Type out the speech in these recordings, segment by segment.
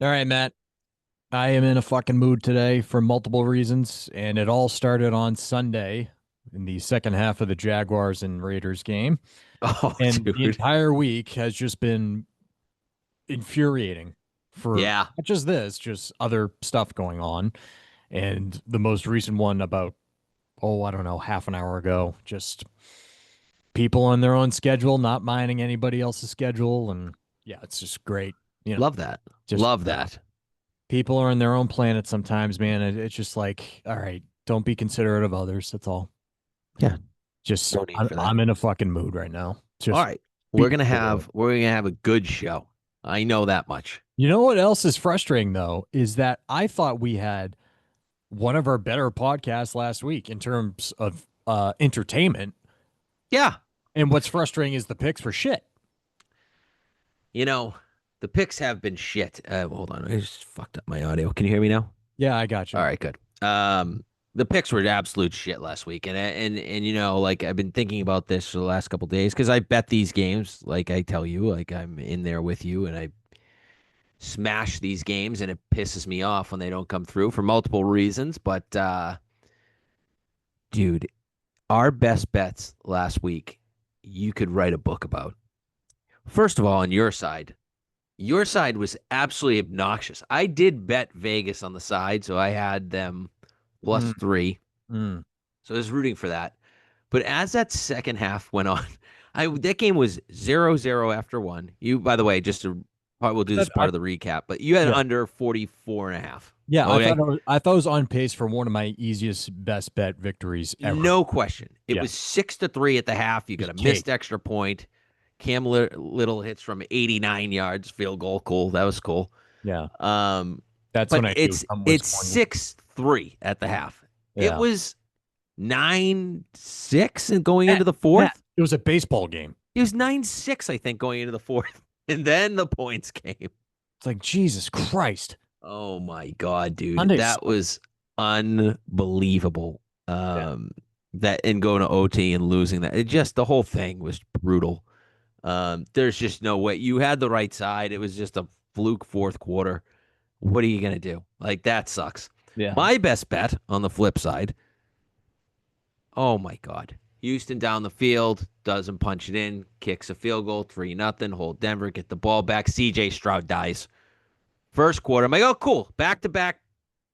All right, Matt. I am in a fucking mood today for multiple reasons, and it all started on Sunday in the second half of the Jaguars and Raiders game. Oh, And the dude. entire week has just been infuriating for Yeah. not just this, just other stuff going on. And the most recent one about, I don't know, half an hour ago, just people on their own schedule, not minding anybody else's schedule. And yeah, it's just great. You know, Love that. just Love that. people are on their own planet sometimes, man. It's just like, all right, don't be considerate of others. That's all. Yeah. Just No need I'm, for that. I'm in a fucking mood right now. All Just right. beat We're gonna the world. have we're gonna have a good show. I know that much. You know what else is frustrating though is that I thought we had one of our better podcasts last week in terms of entertainment. Yeah. And what's frustrating is the picks for shit. You know, the picks have been shit. Hold on. I just fucked up my audio. Can you hear me now? Yeah, I got All you. right, good. The picks were absolute shit last week, and like I've been thinking about this for the last couple days because I bet these games. Like I tell you, like I'm in there with you, and I smash these games, and it pisses me off when they don't come through for multiple reasons. But dude, our best bets last week, you could write a book about. First of all, on your side was absolutely obnoxious. I did bet Vegas on the side, so I had them plus Mm, 3. mm. So I was rooting for that. But as that second half went on, I that game was 0-0 after one. You, by the way, just to we'll do this part of the recap, but you had Yeah, under 44 and a half. yeah. Okay. I thought it was on pace for one of my easiest best bet victories ever. No question. It Yeah, was 6-3 at the half. You got a just cake. missed extra point. Little hits from 89 yards, field goal. Cool. That was cool. Yeah, Um, that's but when I knew it's something was it's going. 6-3 at the half. It Yeah. was 9-6 and going into Matt, the Matt, fourth. it was a baseball game. It was 9-6, I think, going into the fourth. And then the points came. It's like Jesus Christ. Oh my God, dude. Sunday That sucked. was unbelievable. Yeah. That and going to OT and losing that. It just the whole thing was brutal. There's just no way. You had the right side. It was just a fluke fourth quarter. What are you gonna do? Like that sucks. Yeah. My best bet on the flip side. Oh my God. Houston down the field, doesn't punch it in, kicks a field goal, 3-0, hold Denver, get the ball back. CJ Stroud dies. First quarter, I'm like, oh, cool. Back to back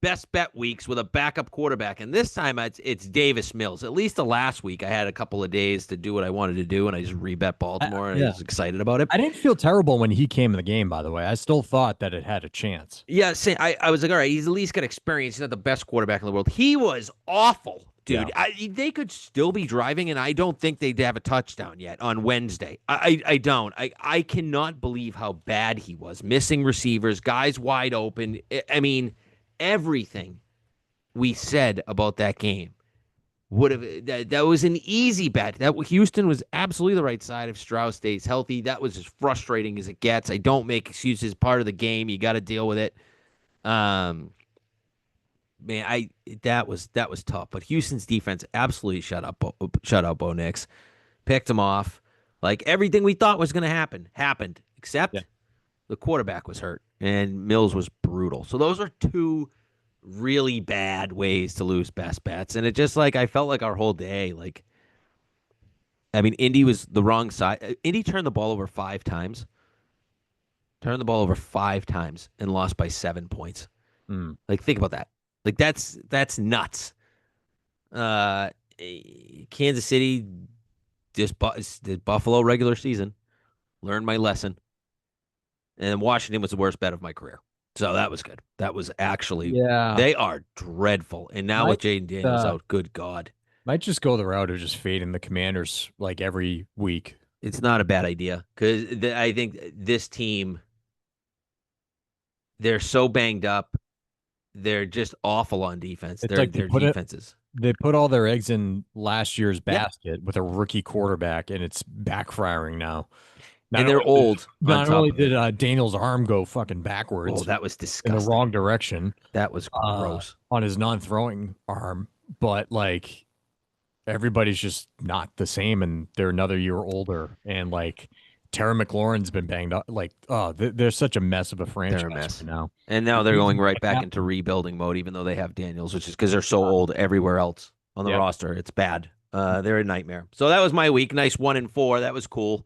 best bet weeks with a backup quarterback. And this time it's Davis Mills. At least the last week, I had a couple of days to do what I wanted to do, and I just rebet Baltimore, and I Yeah. was excited about it. I didn't feel terrible when he came in the game, by the way. I still thought that it had a chance. Yeah, I was like, all right, he's at least got experience. He's not the best quarterback in the world. He was awful, Yeah. dude. They could still be driving, and I don't think they'd have a touchdown yet on Wednesday. I don't. I cannot believe how bad he was. Missing receivers, guys wide open. I mean, everything we said about that game would have that was an easy bet. That Houston was absolutely the right side if Strauss stays healthy. That was as frustrating as it gets. I don't make excuses. Part of the game. You got to deal with it. Um, man, I that was tough. But Houston's defense absolutely shut out Bo Nix, picked him off. Like everything we thought was going to happen happened, Yeah. except the quarterback was hurt and Mills was brutal. So those are two really bad ways to lose best bets. And it just like I felt like our whole day, like I mean, Indy was the wrong side. Indy turned the ball over 5 times, turned the ball over 5 times, and lost by 7 points. Mm. Like think about that. Like that's nuts. Uh, Kansas City just did Buffalo regular season. Learned my lesson, and Washington was the worst bet of my career. So that was good. That was actually Yeah. they are dreadful. And now with Might Jaden Daniels uh out, good God, might just go the route of just fading the Commanders like every week. it's not a bad idea because I think this team they're so banged up. They're just awful on defense. It's like Their defenses. they put all their eggs in last year's Yeah, basket with a rookie quarterback, and it's backfiring now. and they're old on Not top only of it. did Daniel's arm go fucking Oh, backwards that was in the disgusting. wrong direction That was gross. on his non-throwing arm, but like everybody's just not the same, and they're another year older, and like Terry McLaurin's been banged up. Like, oh, they're such a mess of a They're a franchise mess. right now. And now The they're reason going right like back that, into rebuilding mode, even though they have Daniels, which is because they're so old everywhere else on the yeah, roster. It's bad. They're a nightmare. So that was my week. Nice 1-4. That was cool.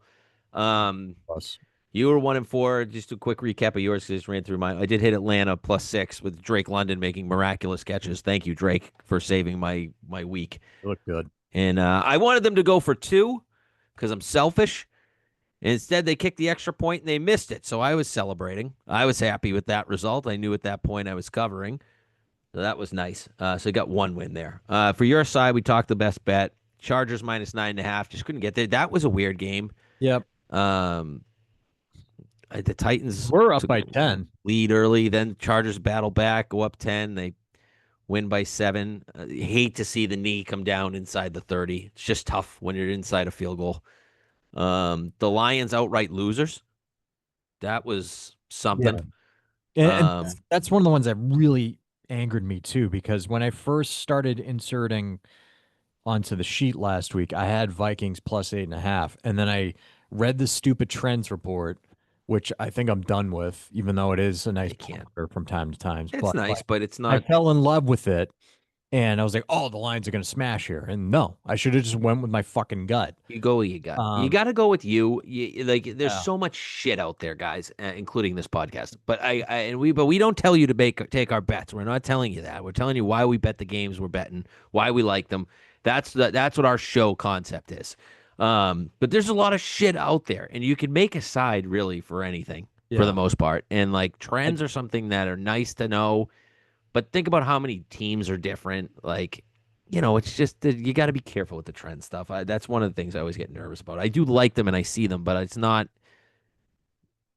Um, plus, you were 1-4. Just a quick recap of yours. Just ran through mine. I did hit Atlanta +6 with Drake London making miraculous catches. Thank you, Drake, for saving my week. you look good. And I wanted them to go for 2 because I'm selfish. Instead, they kicked the extra point and they missed it. So I was celebrating. I was happy with that result. I knew at that point I was covering. So that was nice. So you got 1 win there. For your side, we talked the best bet. Chargers -9.5. Just couldn't get there. That was a weird game. Yep, Um, the Titans we're up took by 10. lead early. Then Chargers battle back, go up 10. They win by 7. Hate to see the knee come down inside the 30. It's just tough when you're inside a field goal. The Lions outright losers. That was Yeah, something. and Um, that's one of the ones that really angered me too, because when I first started inserting onto the sheet last week, I had Vikings +8.5, and then I read the stupid trends report, which I think I'm done with, even though it is a nice they can't. blocker from time to time. It's But nice, like, but it's I not. fell in love with it, and I was like, "Oh, the Lions are going to smash here." And no, I should have just went with my fucking gut. You go with your gut. You Um, got to go with you. Like, there's yeah, so much shit out there, guys, including this podcast. But we don't tell you to take our bets. We're not telling you that. We're telling you why we bet the games we're betting, why we like them. That's what our show concept is. But there's a lot of shit out there, and you can make a side really for anything for the yeah, most part. And like I, trends are something that are nice to know. But think about how many teams are different. Like, it's just that you got to be careful with the trend stuff. That's one of the things I always get nervous about. I do like them and I see them, but it's not.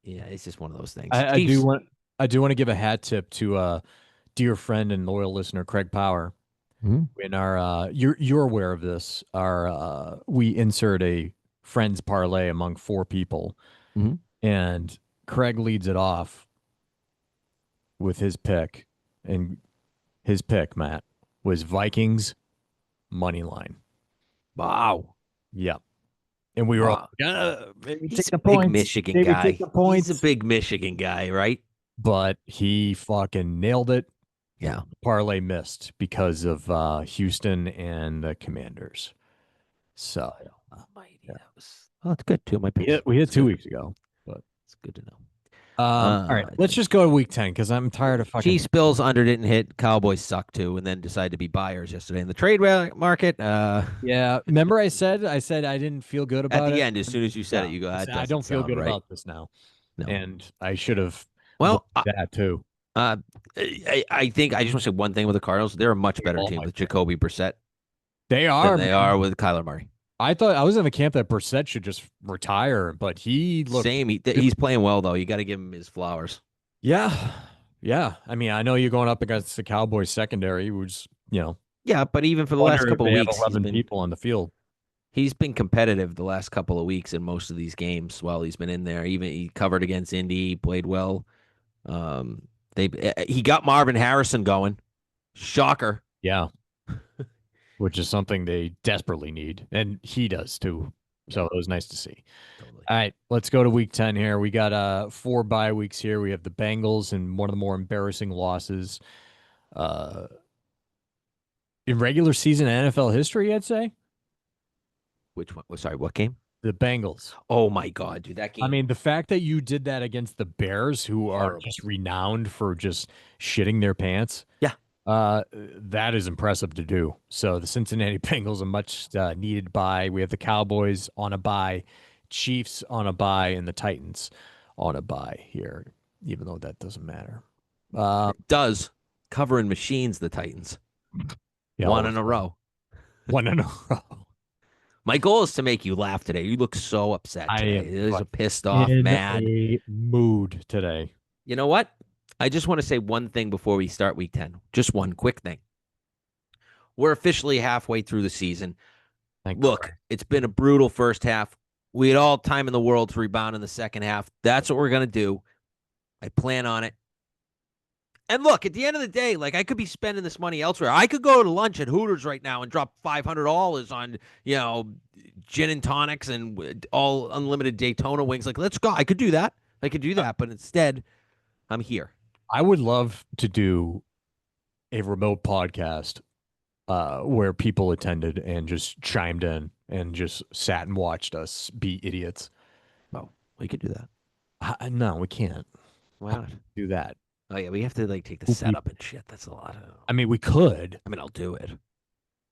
Yeah, it's just one of those things. I do Chiefs. want I do want to give a hat tip to dear friend and loyal listener Craig Power. Mhm. In our you're aware of this. Our we insert a friends parlay among 4 people, Mhm. and Craig leads it off with his pick, and his pick, Matt, was Vikings money line. Wow. Yep. And we were all Wow. maybe take He's a the big points, Michigan maybe take guy. the He's a points, big Michigan guy, right? but he fucking nailed it. Yeah. Parlay missed because of Houston and the Commanders. So Almighty, yeah, that was. Oh, it's good. 2 of my picks. we hit It's two good. weeks ago, but It's good to know. all right, let's just go to week 10 because I'm tired of fucking. Chiefs Bills under didn't hit. Cowboys suck too, and then decided to be buyers yesterday in the trade market. Yeah, remember I said I didn't feel good At about the it. end, as soon as you said Yeah, it, you go, I "That said I doesn't don't feel sound good right." about this now, No. and I should have Well, that too. uh, I think I just want to say one thing with the Cardinals. They're a much better All team my with picks. Jacoby Brissett They than are, they man. are with Kyler Murray. I thought I was in the camp that Brissett should just retire, but he looked. Same. He's playing well though. You got to give him his flowers. Yeah, yeah. I mean, I know you're going up against the Cowboys secondary, who's Yeah, but even for the last wonder if couple of they have weeks, 11 people on the field. he's been competitive the last couple of weeks in most of these games while he's been in there. Even he covered against Indy, played well. Um, he got Marvin Harrison going. Shocker. Yeah, which is something they desperately need, and he does too. Yeah, So it was nice to see. totally. All right, let's go to week 10 here. We got 4 bye weeks here. We have the Bengals and one of the more embarrassing losses uh in regular season NFL history, I'd say. Which one? Sorry, what game? The Bengals. Oh my God, dude, that I game mean, the fact that you did that against the Bears, who are horrible. just renowned for just shitting their pants, Yeah, that is impressive to do. So the Cincinnati Bengals are much needed bye. We have the Cowboys on a bye, Chiefs on a bye, and the Titans on a bye here, even though that doesn't matter. it does. Covering machines, the Titans. Yeah, One well, in a row. one in a row. My goal is to make you laugh today. You look so upset I today. am It was a pissed off, in mad. a mood today. You know what? I just want to say one thing before we start week 10. Just one quick thing. We're officially halfway through the season. Thank Look, Christ. it's been a brutal first half. We had all time in the world to rebound in the second half. That's what we're going to do. I plan on it. And look, at the end of the day, like I could be spending this money elsewhere. I could go to lunch at Hooters right now and drop $500 on, gin and tonics and all unlimited Daytona wings. Like, let's go. I could do that. I could do that, but instead, I'm here. I would love to do a remote podcast where people attended and just chimed in and just sat and watched us be idiots. Oh, we could do that. No, we can't. Why How not? can we do that? Oh yeah, we have to like take the Two setup people. and shit. That's a lot. I mean, we could. I mean, I'll do it.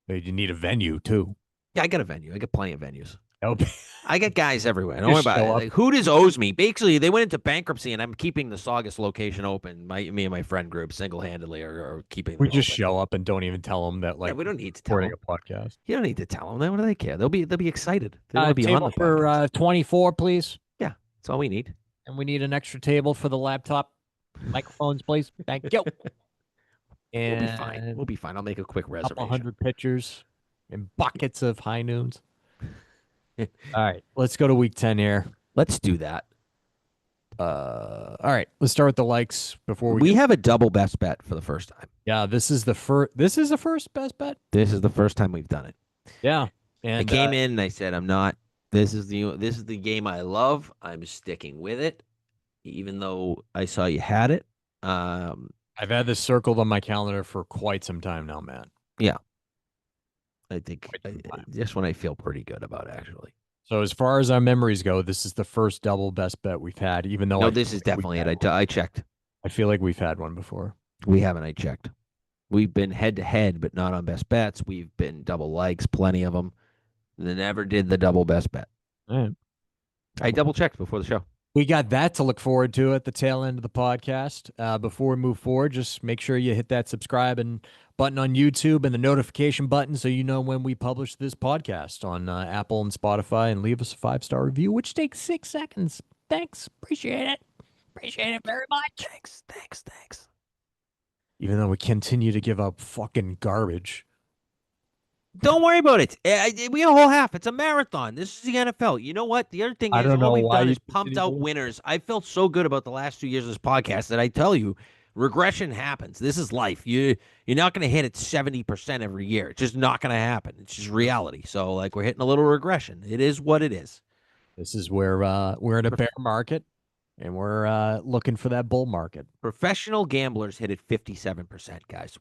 But you need a venue too. Yeah, I got a venue. I got plenty of venues. That would I got guys everywhere. Don't worry just about it. show up. Like, Hooters owes me. Basically, they went into bankruptcy, and I'm keeping the Saugus location open. Me and my friend group single handedly are keeping. We them just open. show up and don't even tell them that Yeah, like we don't need to tell recording them. a podcast. You don't need to tell them. What do they care? They'll be excited. They want to be on Table the for podcast. 24, please. Yeah, that's all we need. And we need an extra table for the laptop microphones, please. Thank you. We'll be fine. And We'll be fine. I'll make a quick a couple reservation. hundred pictures and buckets of high noons. All right, let's go to week 10 here. Let's do that. All right, let's start with the likes before We have a double best bet for the first time. Yeah, this is the first. This is the first best bet. This is the first time we've done it. Yeah, and I came in and I said, I'm not. This is the game I love. I'm sticking with it, even though I saw you had it. I've had this circled on my calendar for quite some time now, Matt. I think Quite some time. this one I feel pretty good about actually. So as far as our memories go, this is the first double best bet we've had. Even though No, I this feel is like we've definitely had it. one. I checked. I feel like we've had one before. We haven't. I checked. We've been head to head, but not on best bets. We've been double likes, plenty of them. They never did the double best bet. All right. I double checked before the show. We got that to look forward to at the tail end of the podcast. Before we move forward, just make sure you hit that subscribe and button on YouTube and the notification button so you know when we publish this podcast on Apple and Spotify, and leave us a 5-star review, which takes 6 seconds. Thanks. Appreciate it. Appreciate it very much. Thanks. Even though we continue to give up fucking garbage. Don't worry about it. We have a whole half. It's a marathon. This is the NFL. You know what? The other thing I is, don't know all we've why done you is pumped out continue to- winners. I felt so good about the last 2 years of this podcast that I tell you, regression happens. This is life. You're not going to hit it 70% every year. It's just not going to happen. It's just reality. So, like, we're hitting a little regression. It is what it is. This is where we're in a bear market, and we're looking for that bull market. Professional gamblers hit it 57%, guys.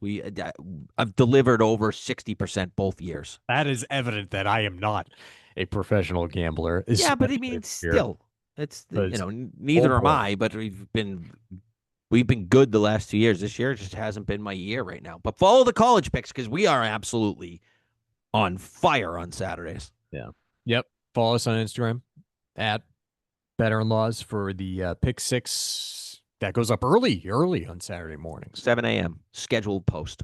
I've delivered over 60% both years. That is evident that I am not a professional gambler. Yeah, but I especially mean, here. still, it's Because- neither oh, am boy. I. But we've been good the last 2 years. This year just hasn't been my year right now. But follow the college picks because we are absolutely on fire on Saturdays. Yep. Follow us on Instagram at Better In-Laws for the pick 6 that goes up early on Saturday mornings. 7 a.m. scheduled post.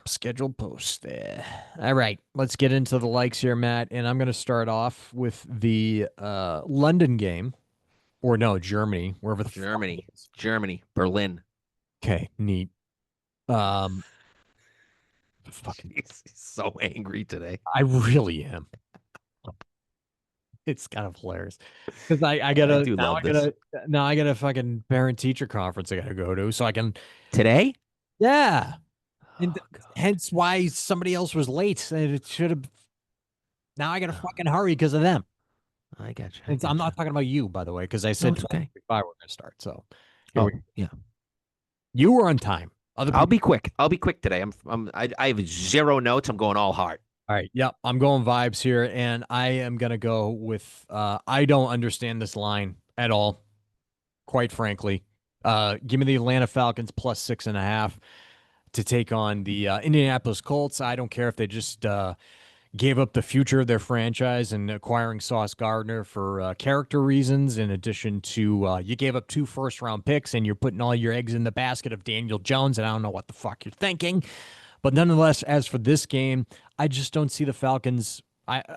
Scheduled post there. All right, let's get into the likes here, Matt. And I'm going to start off with the London game, or no, Germany, wherever the fuck Germany. it is. Germany, Berlin. Okay, neat. Fucking, He's so angry today. I really am. It's kind of hilarious because I gotta do now love I got a fucking parent teacher conference I gotta go to, so I can Today? yeah. And Oh, God. hence why somebody else was late. And it should have. Now I gotta fucking hurry because of them. I got you. I'm not talking about you, by the way, because I said it's okay. 5 we're gonna start. So here Oh, we- yeah. you were on time. Other I'll people, be quick. I'll be quick today. I have 0 notes. I'm going all hard. all right. Yep, I'm going vibes here, and I am gonna go with. I don't understand this line at all, quite frankly. Give me the Atlanta Falcons plus 6.5 to take on the Indianapolis Colts. I don't care if they just gave up the future of their franchise and acquiring Sauce Gardner for character reasons. In addition to you gave up 2 first-round picks and you're putting all your eggs in the basket of Daniel Jones, and I don't know what the fuck you're thinking. But nonetheless, as for this game, I just don't see the Falcons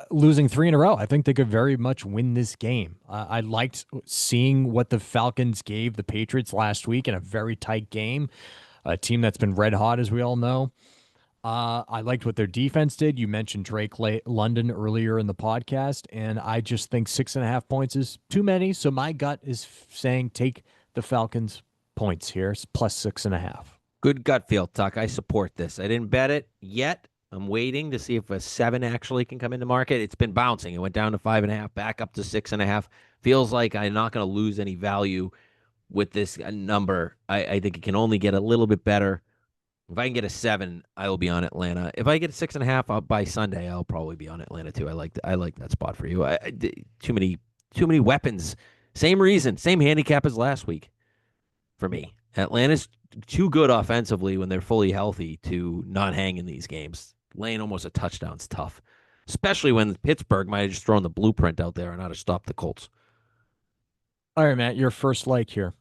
losing 3 in a row. I think they could very much win this game. I liked seeing what the Falcons gave the Patriots last week in a very tight game, a team that's been red hot, as we all know. I liked what their defense did. You mentioned Drake London earlier in the podcast, and I just think 6.5 points is too many. So my gut is saying take the Falcons points here. It's plus 6.5. Good gut feel, Tuck. I support this. I didn't bet it yet. I'm waiting to see if a 7 actually can come into market. It's been bouncing. It went down to 5.5, back up to 6.5. Feels like I'm not going to lose any value with this number. I think it can only get a little bit better. If I can get a 7, I will be on Atlanta. If I get a 6.5 by Sunday, I'll probably be on Atlanta too. I like that spot for you. Too many weapons. Same reason, same handicap as last week for me. Atlanta's too good offensively when they're fully healthy to not hang in these games. Laying almost a touchdown's tough, especially when Pittsburgh might have just thrown the blueprint out there and how to stop the Colts. All right, Matt, your first like here.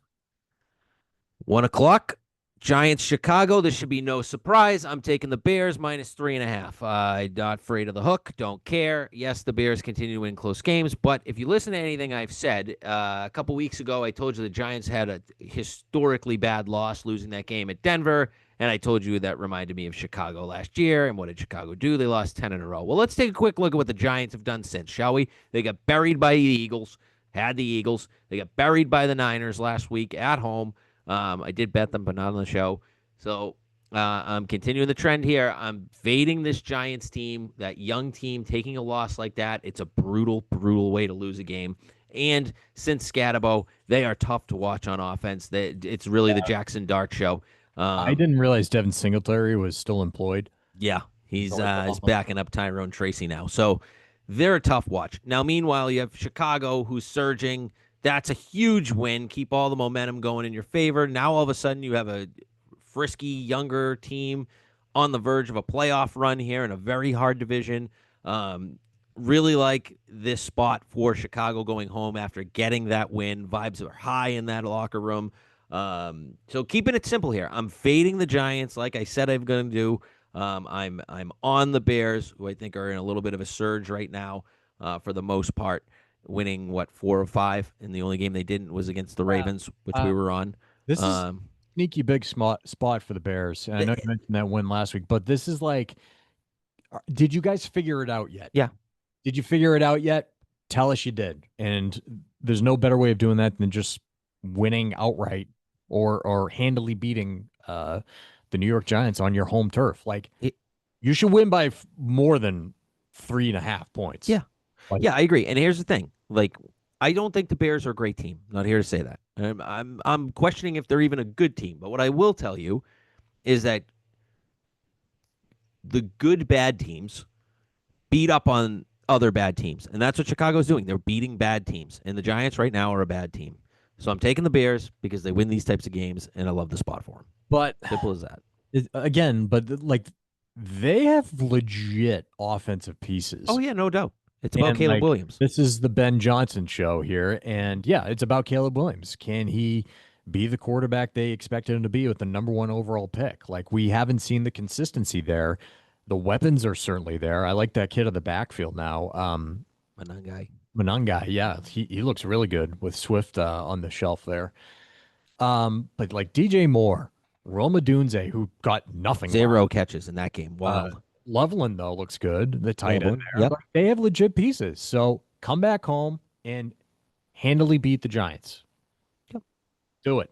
1 o'clock. Giants, Chicago. This should be no surprise. I'm taking the Bears minus 3.5. I'm not afraid of the hook. Don't care. Yes, the Bears continue to win close games, but if you listen to anything I've said, a couple weeks ago, I told you the Giants had a historically bad loss, losing that game at Denver, and I told you that reminded me of Chicago last year. And what did Chicago do? They lost 10 in a row. Well, let's take a quick look at what the Giants have done since, shall we? They got buried by the Eagles. Had the Eagles. They got buried by the Niners last week at home. I did bet them, but not on the show. So I'm continuing the trend here. I'm fading this Giants team, that young team, taking a loss like that. It's a brutal, brutal way to lose a game. And since Scatabo, they are tough to watch on offense. It's really the Jackson Dart show. I didn't realize Devin Singletary was still employed. Yeah, he's So it's backing up Tyrone Tracy now. So they're a tough watch. Now, meanwhile, you have Chicago who's surging. That's a huge win. Keep all the momentum going in your favor. Now, all of a sudden, you have a frisky, younger team on the verge of a playoff run here in a very hard division. Really like this spot for Chicago going home after getting that win. Vibes are high in that locker room. So keeping it simple here. I'm fading the Giants, like I said I'm going to do. I'm on the Bears, who I think are in a little bit of a surge right now, for the most part, winning what 4 or 5, and the only game they didn't was against the Ravens, which we were on. This is sneaky big spot for the Bears. And I know you mentioned that win last week, but this is like, did you guys figure it out yet? Yeah. Did you figure it out yet? Tell us you did. And there's no better way of doing that than just winning outright or handily beating the New York Giants on your home turf. Like, you should win by more than 3.5 points. Yeah. Yeah, I agree. And here's the thing. Like, I don't think the Bears are a great team. Not here to say that. I'm questioning if they're even a good team. But what I will tell you is that the good bad teams beat up on other bad teams. And that's what Chicago's doing. They're beating bad teams. And the Giants right now are a bad team. So I'm taking the Bears because they win these types of games, and I love the spot for them. But simple as that. Like, they have legit offensive pieces. Oh, yeah, no doubt. It's about Caleb Williams. This is the Ben Johnson show here. And yeah, it's about Caleb Williams. Can he be the quarterback they expected him to be with the number 1 overall pick? Like, we haven't seen the consistency there. The weapons are certainly there. I like that kid of the backfield now. Manangai, yeah. He looks really good with Swift on the shelf there. But like DJ Moore, Roma Dunze, who got nothing. 0 catches in that game. Wow. Loveland, though, looks good. The tight end there. Yep. Like, they have legit pieces. So come back home and handily beat the Giants. Yep. Do it.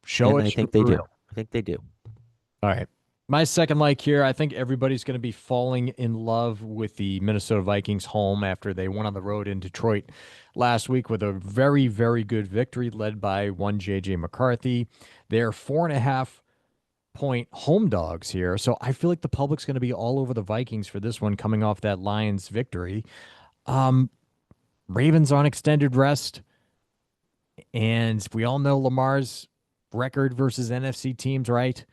Show it. I think they do. I think they do. All right. My second like here, I think everybody's going to be falling in love with the Minnesota Vikings home after they went on the road in Detroit last week with a very, very good victory led by one J.J. McCarthy. They're 4.5-point home dogs here. So I feel like the public's going to be all over the Vikings for this one coming off that Lions victory. Ravens on extended rest. And we all know Lamar's record versus NFC teams, right?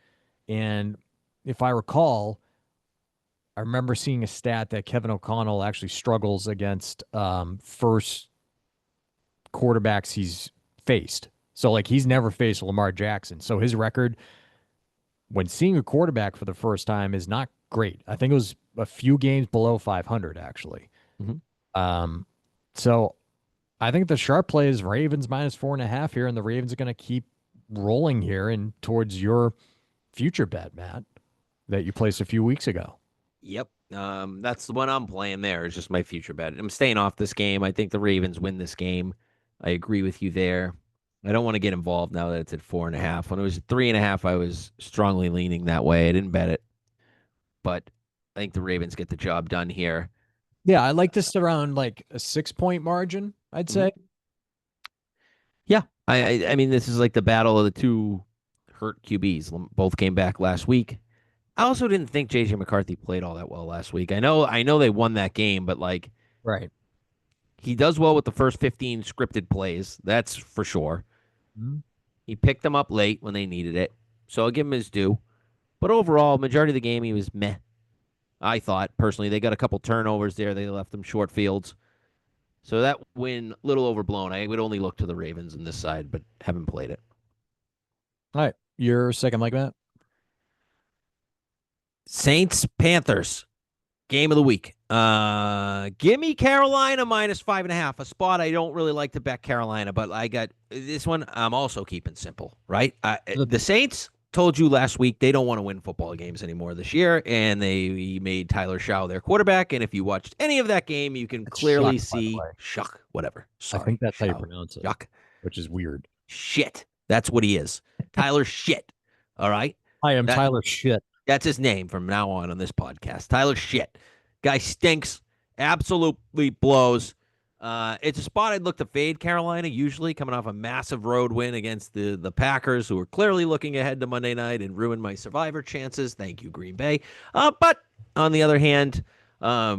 And if I recall, I remember seeing a stat that Kevin O'Connell actually struggles against first quarterbacks he's faced. So, like, he's never faced Lamar Jackson. So his record when seeing a quarterback for the first time is not great. I think it was a few games below 500, actually. Mm-hmm. So I think the sharp play is Ravens minus 4.5 here, and the Ravens are going to keep rolling here and towards your future bet, Matt, that you placed a few weeks ago. Yep. That's the one I'm playing there. Is just my future bet. I'm staying off this game. I think the Ravens win this game. I agree with you there. I don't want to get involved now that it's at 4.5. When it was at 3.5, I was strongly leaning that way. I didn't bet it, but I think the Ravens get the job done here. Yeah, I like this around like a 6 point margin, I'd Mhm. say. Yeah, I mean, this is like the battle of the two hurt QBs. Both came back last week. I also didn't think JJ McCarthy played all that well last week. I know they won that game, but like Right. he does well with the first 15 scripted plays. That's for sure. Mhm. He picked them up late when they needed it. So I'll give him his due. But overall, majority of the game he was meh. I thought personally they got a couple turnovers there. They left them short fields. So that win a little overblown. I would only look to the Ravens on this side, but haven't played it. All right. Your second like that? Saints Panthers. Game of the week. Give me Carolina -5.5. A spot I don't really like to bet Carolina, but I got this one. I'm also keeping simple, right? The The Saints told you last week they don't want to win football games anymore this year, and they made Tyler Shaw their quarterback. And if you watched any of that game, you can It's clearly Shuck, by the see way. Shuck, whatever. I think Sorry, that's how you Shaw, pronounce it, Shuck, which is weird. shit. That's what he is. Tyler shit. All right. I am That Tyler Shit. that's his name from now on this podcast. Tyler shit. Guy stinks. Absolutely blows. It's a spot I'd look to fade Carolina, usually coming off a massive road win against the Packers, who are clearly looking ahead to Monday night and ruin my survivor chances. Thank you, Green Bay. But on the other hand, I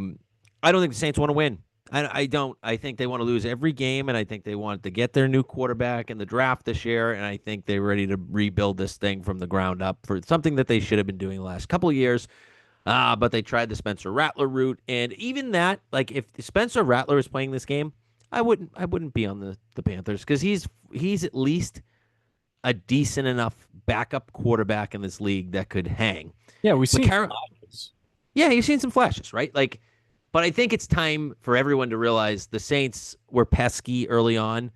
don't think the Saints want to win. I don't. I think they want to lose every game, and I think they want to get their new quarterback in the draft this year, and I think they're ready to rebuild this thing from the ground up for something that they should have been doing the last couple of years. But they tried the Spencer Rattler route, and even that, like if Spencer Rattler is playing this game, I wouldn't be on the Panthers because he's at least a decent enough backup quarterback in this league that could hang. Yeah, we've But seen flashes. yeah, you've seen some flashes, right? Like, but I think it's time for everyone to realize the Saints were pesky early on.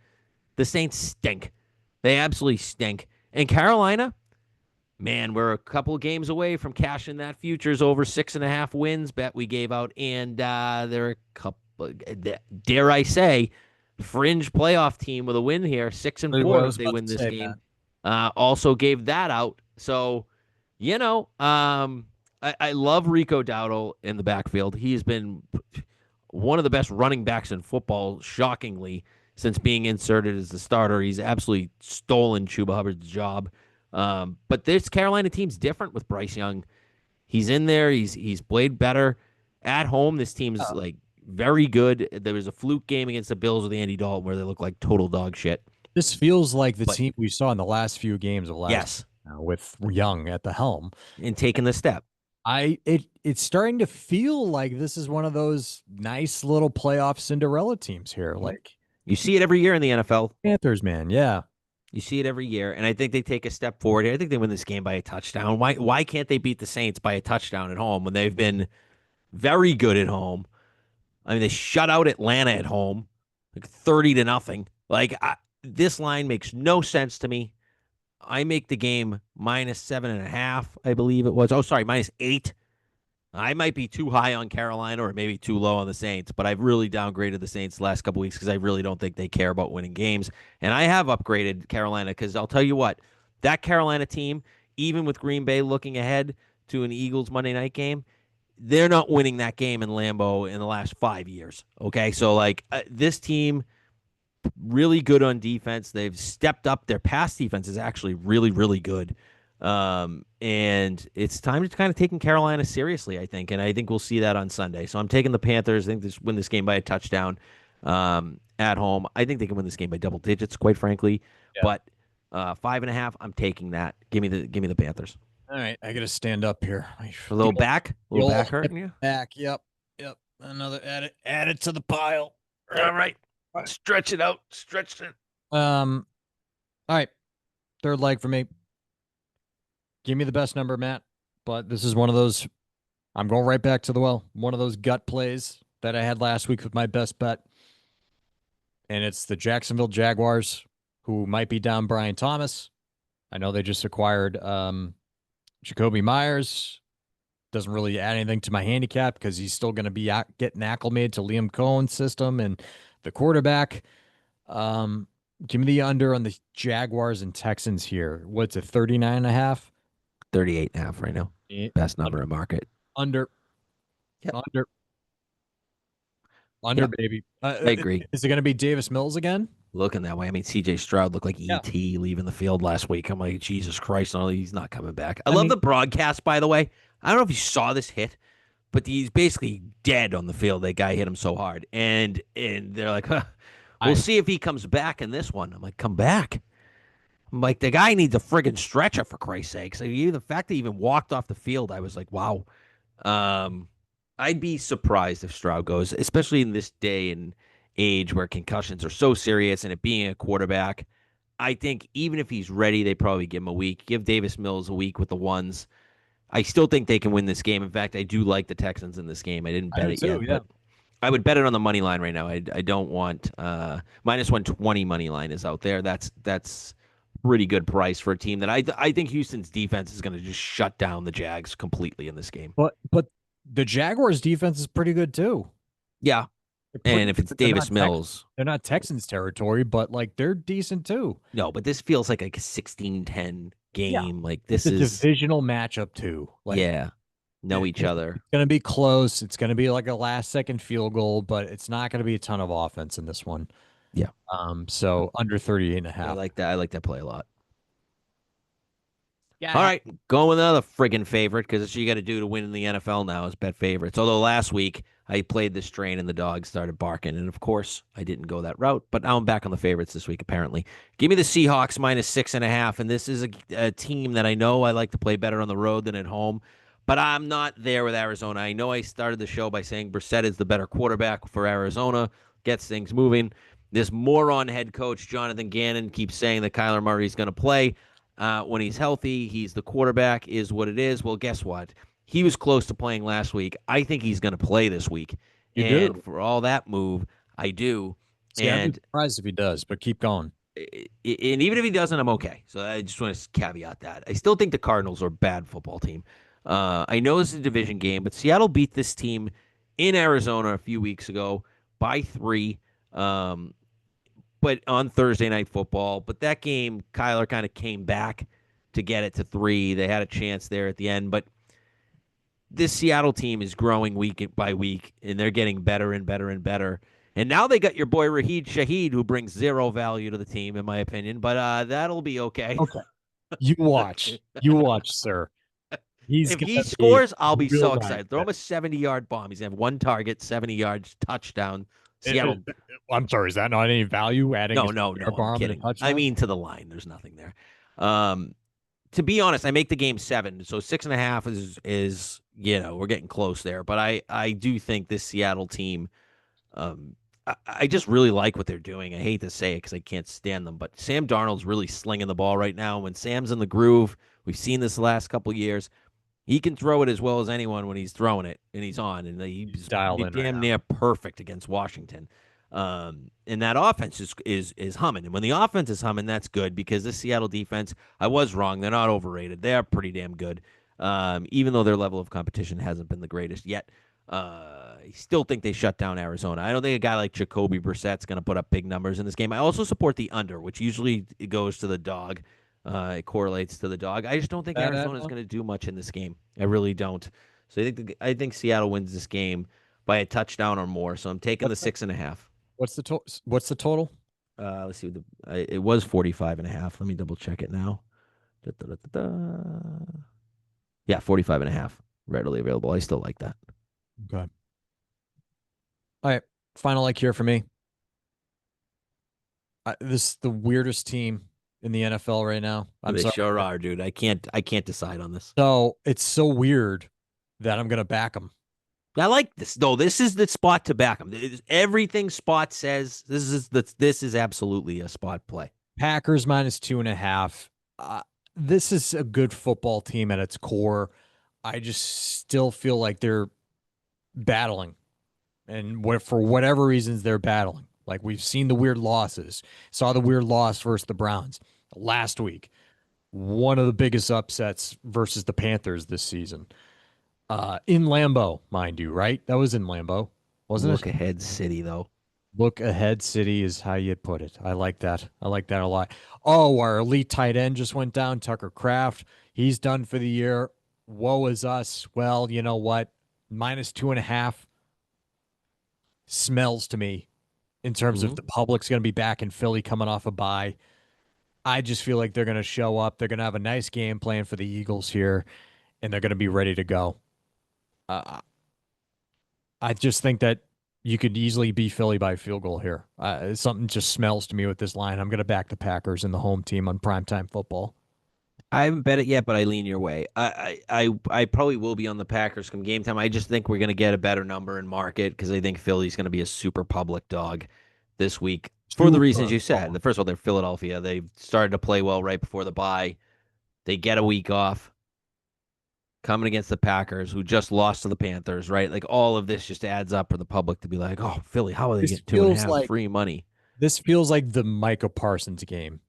The Saints stink. They absolutely stink. And Carolina, man, we're a couple games away from cashing that futures over 6.5 wins bet we gave out, and they're a couple. Dare I say, fringe playoff team with a win here, six and Really what I four was if they about win to this say, Matt. game. Also gave that out. So, you know, I love Rico Dowdle in the backfield. He's been one of the best running backs in football, shockingly, since being inserted as the starter. He's absolutely stolen Chuba Hubbard's job. But this Carolina team's different with Bryce Young. He's in there. He's played better at home. This team's like very good. There was a fluke game against the Bills with Andy Dalton where they look like total dog shit. This feels like the But team we saw in the last few games of last yes, with Young at the helm. in taking the step. It's starting to feel like this is one of those nice little playoff Cinderella teams here, Mhm. like You see it every year in the NFL. Panthers, man. Yeah, You see it every year, and I think they take a step forward. I think they win this game by a touchdown. Why can't they beat the Saints by a touchdown at home when they've been very good at home? I mean, they shut out Atlanta at home, like 30-0. Like this line makes no sense to me. I make the game -7.5, I believe it was. Oh, sorry, -8. I might be too high on Carolina or maybe too low on the Saints, but I've really downgraded the Saints the last couple weeks because I really don't think they care about winning games. And I have upgraded Carolina because I'll tell you what, that Carolina team, even with Green Bay looking ahead to an Eagles Monday night game, they're not winning that game in Lambeau in the last 5 years. Okay. So, like, this team, really good on defense. They've stepped up. Their pass defense is actually really, really good. And it's time to kind of taking Carolina seriously, I think. And I think we'll see that on Sunday. So I'm taking the Panthers. I think this win this game by a touchdown at home. I think they can win this game by double digits, quite frankly. yeah. But 5.5, I'm taking that. Give me the Panthers. All right, I gotta stand up here. A little The old back hip hurting you. back. Yep, yep. Another add it to the pile. All right, stretch it out, stretch it. All right, third leg for me. Give me the best number, Matt. But this is one of those. I'm going right back to the well. One of those gut plays that I had last week with my best bet, and it's the Jacksonville Jaguars, who might be down Brian Thomas. I know they just acquired Jacoby Myers. Doesn't really add anything to my handicap because he's still going to be getting acclimated to Liam Cohen's system and the quarterback. Um, Give me the under on the Jaguars and Texans here. What's it, 39 and a half? 38.5 right now. Best number in market. Under, Yep. under, under, Yep. baby. I agree. Is it going to be Davis Mills again? Looking that way. I mean, CJ Stroud looked like Yeah. ET leaving the field last week. I'm like, Jesus Christ, no, he's not coming back. I I love mean, the broadcast, by the way. I don't know if you saw this hit, but he's basically dead on the field. That guy hit him so hard. And they're like, huh, we'll I see if he comes back in this one. I'm like, come back. I'm like, the guy needs a friggin' stretcher for Christ's sake. So the fact that he even walked off the field, I was like, wow. Um, I'd be surprised if Stroud goes, especially in this day and age where concussions are so serious and it being a quarterback. I think even if he's ready, they probably give him a week. Give Davis Mills a week with the ones. I still think they can win this game. In fact, I do like the Texans in this game. I didn't I bet do it too. yet, Yeah. but I would bet it on the money line right now. I don't want minus 120 money line is out there. That's pretty good price for a team that I think Houston's defense is going to just shut down the Jags completely in this game. But the Jaguars defense is pretty good too. Yeah, They're and pretty if it's good. They're Davis not Mills, they're not Texans territory, but like they're decent too. no, but this feels like a 16-10 Yeah. game. Like It's this a is divisional matchup too. Like yeah, know each other. it's going to be close. It's going to be like a last second field goal, but it's not going to be a ton of offense in this one. Yeah, So under 38 and a I half. like that. I like that play a lot. All Yeah. right, going with another friggin' favorite because that's what you got to do to win in the NFL now is bet favorites. Although last week I played this train and the dogs started barking, and of course I didn't go that route. But now I'm back on the favorites this week. Apparently, give me the Seahawks minus 6.5, and this is a team that I know I like to play better on the road than at home. But I'm not there with Arizona. I know I started the show by saying Brissett is the better quarterback for Arizona, gets things moving. This moron head coach Jonathan Gannon keeps saying that Kyler Murray is going to play. When he's healthy, he's the quarterback, is what it is. Well, guess what? He was close to playing last week. I think he's going to play this week. You And do. for all that move, I do. See, I'd be And surprised if he does, but keep going. and even if he doesn't, I'm okay. So I just want to caveat that. I still think the Cardinals are a bad football team. I know this is a division game, but Seattle beat this team in Arizona a few weeks ago by 3. But on Thursday Night Football. But that game, Kyler kind of came back to get it to 3. They had a chance there at the end, but this Seattle team is growing week by week, and they're getting better and better and better. And now they got your boy Raheed Shaheed, who brings zero value to the team, in my opinion. But that'll be okay. Okay. You watch. You watch, sir. He's If going he to be scores, I'll be real so nice. excited. Throw him a 70-yard bomb. He's gonna have 1 target, 70 yards, touchdown. Seattle. I'm sorry. Is that not any value adding No, a no, no. I'm bomb and a kidding. I touchdown? mean, to the line. There's nothing there. To be honest, I make the game 7, so 6.5 is we're getting close there. But I do think this Seattle team, I just really like what they're doing. I hate to say it because I can't stand them, but Sam Darnold's really slinging the ball right now. When Sam's in the groove, we've seen this the last couple years. He can throw it as well as anyone when he's throwing it and he's on, and he's Dialed in right damn now. near perfect against Washington. And that offense is humming, and when the offense is humming, that's good because this Seattle defense, I was wrong. They're not overrated. They are pretty damn good, even though their level of competition hasn't been the greatest yet. I still think they shut down Arizona. I don't think a guy like Jacoby Brissett's going to put up big numbers in this game. I also support the under, which usually goes to the dog. It correlates to the dog. I just don't think That Arizona's going to do much in this game. I really don't. So I think Seattle wins this game by a touchdown or more. So I'm taking the 6.5. What's the total? Let's see. It was 45.5. Let me double check it now. Da, da, da, da, da. Yeah, 45.5. Readily available. I still like that. Okay. All right. Final like here for me. This is the weirdest team in the NFL right now. I'm They sorry. sure are, dude. I can't decide on this. So it's so weird that I'm gonna back them. I like this. No, this is the spot to back them. Everything Spot says. This is absolutely a spot play. Packers minus 2.5. This is a good football team at its core. I just still feel like they're battling, and for whatever reasons they're battling. Like we've seen the weird losses. Saw the weird loss versus the Browns last week. One of the biggest upsets versus the Panthers this season. In Lambeau, mind you, right? That was in Lambeau, wasn't Look it? ahead city though. Look ahead city is how you put it. I like that. I like that a lot. Oh, our elite tight end just went down, Tucker Kraft. He's done for the year. Woe is us. Well, you know what? -2.5 smells to me in terms of Mhm. the public's going to be back in Philly coming off a bye. I just feel like they're going to show up. They're going to have a nice game plan for the Eagles here, and they're going to be ready to go. Uh, I just think that you could easily beat Philly by a field goal here. Something just smells to me with this line. I'm going to back the Packers and the home team on primetime football. I haven't bet it yet, but I lean your way. I probably will be on the Packers come game time. I just think we're going to get a better number and market because I think Philly's going to be a super public dog this week for the reasons Super you said. public. The first of all, they're Philadelphia. They started to play well right before the bye. They get a week off coming against the Packers, who just lost to the Panthers. Right, like all of this just adds up for the public to be like, "Oh, Philly, how are they This getting two and a feels half like free money?" this feels like the Micah Parsons game,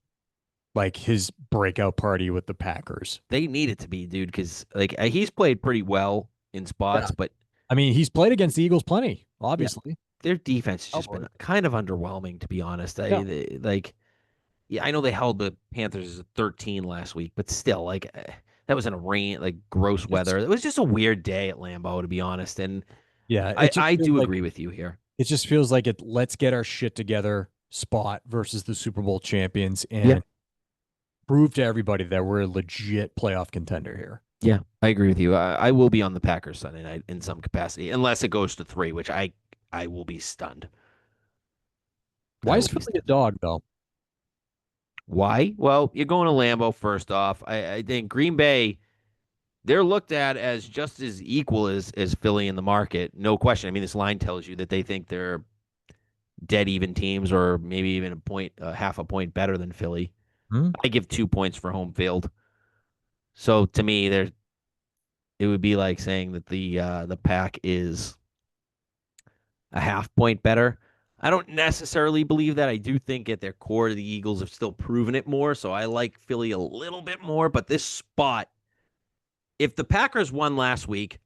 like his breakout party with the Packers. They need it to be, dude, because like he's played pretty well in Yeah. spots, but I mean, he's played against the Eagles plenty, yeah, obviously. their defense has just been Cowboys. kind of underwhelming, to be honest. Yeah. Like, yeah, I know they held the Panthers at 13 last week, but still, like, that was in a rain, like gross It's weather. It was just a weird day at Lambeau, to be honest. And yeah, I do agree with you here. it just feels like it let's get our shit together spot versus the Super Bowl champions Yeah, and prove to everybody that we're a legit playoff contender here. yeah, I agree with you. I will be on the Packers Sunday night in some capacity, unless it goes to 3, which I will be stunned. Why I is will be Philly a stunned. dog though? Why? Well, you're going to Lambeau first off. I think Green Bay, they're looked at as just as equal as Philly in the market. No question. I mean, this line tells you that they think they're dead even teams or maybe even a point, half a point better than Philly. Hmm? I give 2 points for home field. So to me, there it would be like saying that the pack is a half point better. I don't necessarily believe that. I do think at their core, the Eagles have still proven it more. So I like Philly a little bit more. But this spot, if the Packers won last week,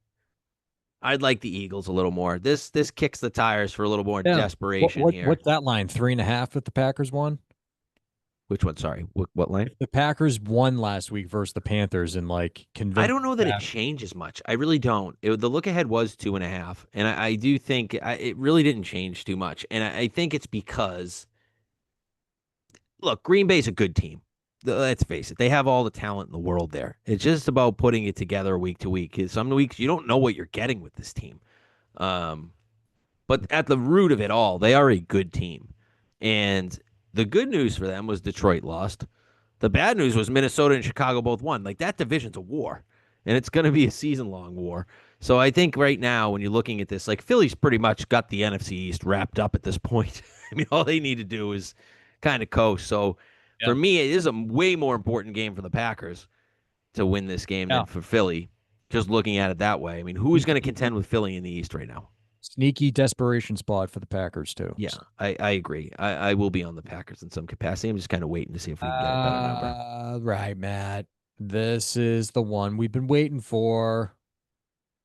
I'd like the Eagles a little more. This kicks the tires for a little more Yeah. desperation here. What's that line? 3.5 if the Packers won? Which one? Sorry, what line? If the Packers won last week versus the Panthers and like I convinced don't know that it changes much. I really don't. The look ahead was 2.5, and I do think it really didn't change too much. And I think it's because look, Green Bay's a good team. Let's face it; they have all the talent in the world there. It's just about putting it together week to week. 'Cause some weeks you don't know what you're getting with this team. Um, but at the root of it all, they are a good team. And the good news for them was Detroit lost. The bad news was Minnesota and Chicago both won. Like that division's a war, and it's going to be a season long war. So I think right now, when you're looking at this, like Philly's pretty much got the NFC East wrapped up at this point. I mean, all they need to do is kind of coast. So for Yeah. me, it is a way more important game for the Packers to win this game Yeah. than for Philly. Just looking at it that way. I mean, who is going to contend with Philly in the East right now? Sneaky desperation spot for the Packers too. Yeah, So. I agree. I will be on the Packers in some capacity. I'm just kind of waiting to see if we can get a better number. Right, Matt. This is the one we've been waiting for.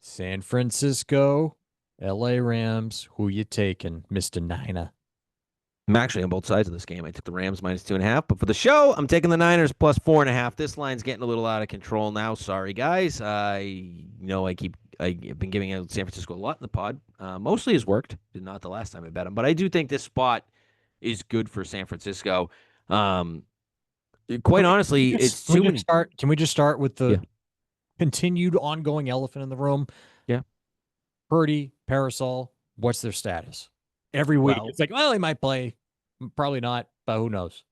San Francisco, LA Rams. Who you taking, Mr. Nina? I'm actually on both sides of this game. I took the Rams -2.5, but for the show, I'm taking the Niners +4.5. This line's getting a little out of control now. Sorry, guys. I know I've been giving out San Francisco a lot in the pod. Mostly has worked. Not the last time I bet them, but I do think this spot is good for San Francisco. Um, quite honestly, it's too many. Can we just start with Yeah, the continued ongoing elephant in the room? yeah. Purdy, Parasol, what's their status? Every week, Well, it's like, well, he might play, probably not, but who knows?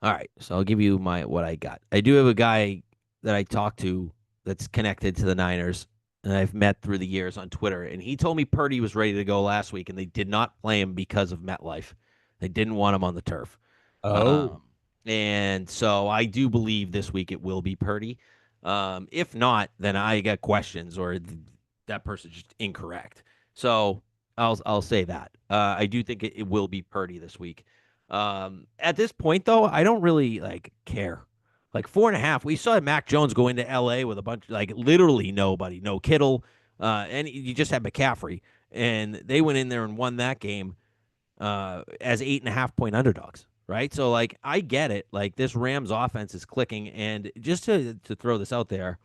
all right, so I'll give you my what I got. I do have a guy that I talked to that's connected to the Niners, and I've met through the years on Twitter, and he told me Purdy was ready to go last week, and they did not play him because of MetLife. They didn't want him on the turf. Oh, Um, and so I do believe this week it will be Purdy. If not, then I got questions or that person's just incorrect. So I'll say that. I do think it will be Purdy this week. At this point, though, I don't really like care. Like 4.5, we saw Mac Jones go into L.A. with a bunch, like literally nobody, no Kittle, and you just had McCaffrey, and they went in there and won that game. as 8.5 point underdogs. Right. So like I get it. Like this Rams offense is clicking. And just to throw this out there,